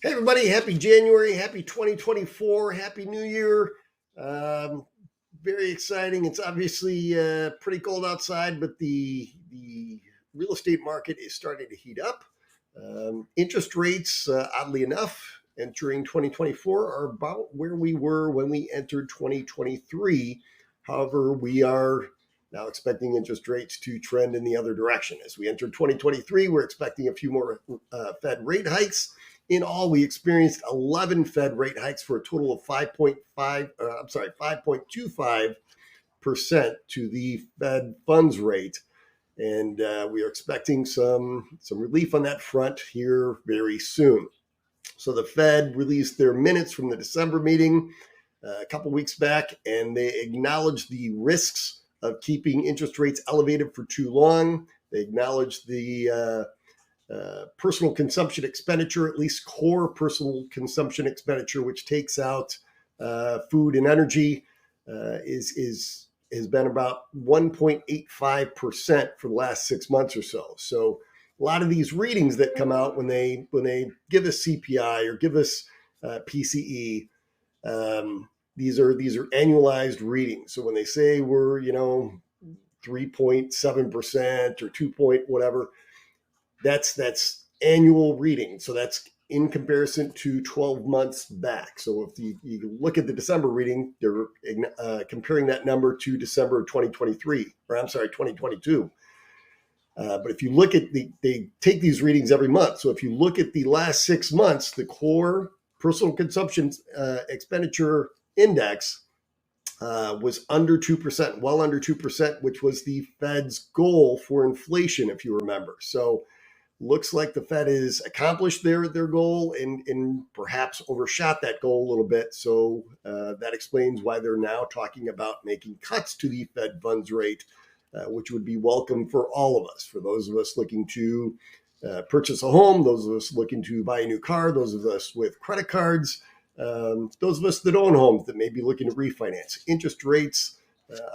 Hey, everybody. Happy January. Happy 2024. Happy New Year. Um, Very exciting. It's obviously pretty cold outside, but the real estate market is starting to heat up. Interest rates, oddly enough, entering 2024 are about where we were when we entered 2023. However, we are now expecting interest rates to trend in the other direction. As we enter 2023, we're expecting a few more Fed rate hikes. In all, we experienced 11 Fed rate hikes for a total of 5.25% to the Fed funds rate. And we are expecting some relief on that front here very soon. So the Fed released their minutes from the December meeting a couple weeks back, and they acknowledged the risks of keeping interest rates elevated for too long. They acknowledged the personal consumption expenditure, at least core personal consumption expenditure, which takes out food and energy, has been about 1.85% for the last 6 months or so. So a lot of these readings that come out when they give us CPI or give us PCE, these are annualized readings. So when they say we're 3.7% or 2 point whatever, that's annual reading. So that's in comparison to 12 months back. So if you look at the December reading, they're comparing that number to December of 2023, or I'm sorry, 2022. But if you look at they take these readings every month. So if you look at the last 6 months, the core personal consumption expenditure index was under 2%, well under 2%, which was the Fed's goal for inflation, if you remember. So looks like the Fed has accomplished their goal and perhaps overshot that goal a little bit. So that explains why they're now talking about making cuts to the Fed funds rate, which would be welcome for all of us, for those of us looking to purchase a home, those of us looking to buy a new car, those of us with credit cards, those of us that own homes that may be looking to refinance. Interest rates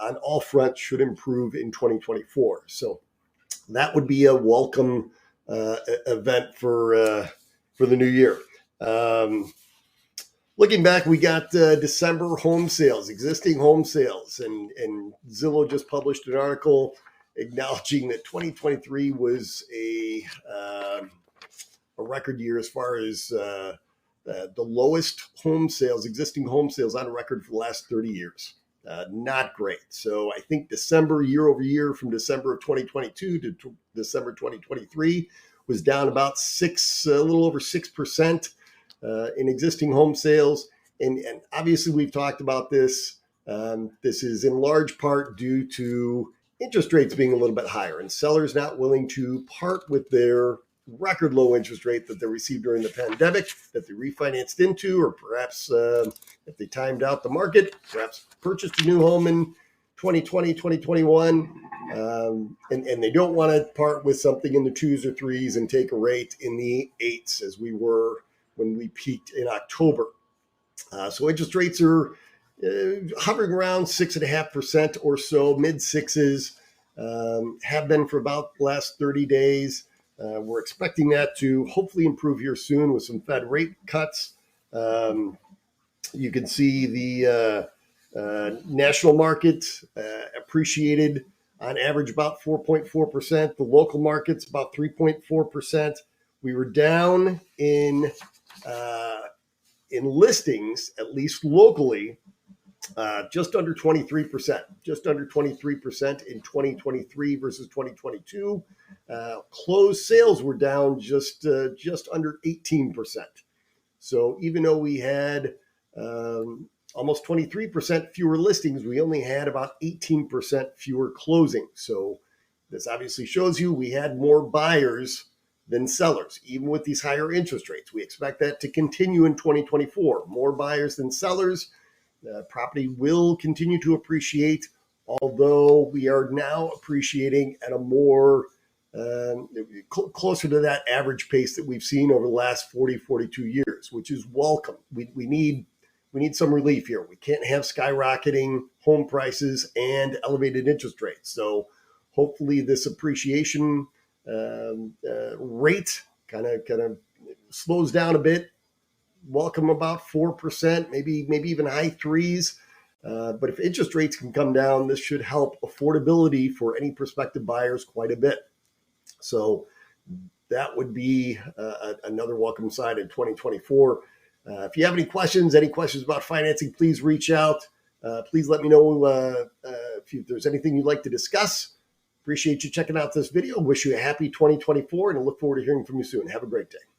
on all fronts should improve in 2024. So that would be a welcome event for the new year. Looking back, we got December home sales, existing home sales, and Zillow just published an article acknowledging that 2023 was a record year as far as the lowest home sales, existing home sales on record for the last 30 years. Not great. So I think December year over year from December of 2022 to December 2023 was down about a little over 6% in existing home sales. And obviously we've talked about this. This is in large part due to interest rates being a little bit higher and sellers not willing to part with their record low interest rate that they received during the pandemic, that they refinanced into, or perhaps if they timed out the market, perhaps purchased a new home in 2020, 2021, and they don't want to part with something in the 2s or 3s and take a rate in the 8s as we were when we peaked in October. So interest rates are hovering around 6.5% or so, mid 6s, have been for about the last 30 days. We're expecting that to hopefully improve here soon with some Fed rate cuts. You can see the national market appreciated on average about 4.4%. The local market's about 3.4%. We were down in listings, at least locally, just under 23%, in 2023 versus 2022. Closed sales were down just under 18%. So even though we had almost 23% fewer listings, we only had about 18% fewer closings. So this obviously shows you we had more buyers than sellers, even with these higher interest rates. We expect that to continue in 2024. More buyers than sellers. Property will continue to appreciate, although we are now appreciating at a more closer to that average pace that we've seen over the last 40, 42 years, which is welcome. We need some relief here. We can't have skyrocketing home prices and elevated interest rates. So hopefully this appreciation rate kind of slows down a bit welcome about 4%, maybe even high threes. But if interest rates can come down, this should help affordability for any prospective buyers quite a bit. So that would be another welcome sign in 2024. If you have any questions about financing, please reach out. Please let me know if there's anything you'd like to discuss. Appreciate you checking out this video. Wish you a happy 2024 and I look forward to hearing from you soon. Have a great day.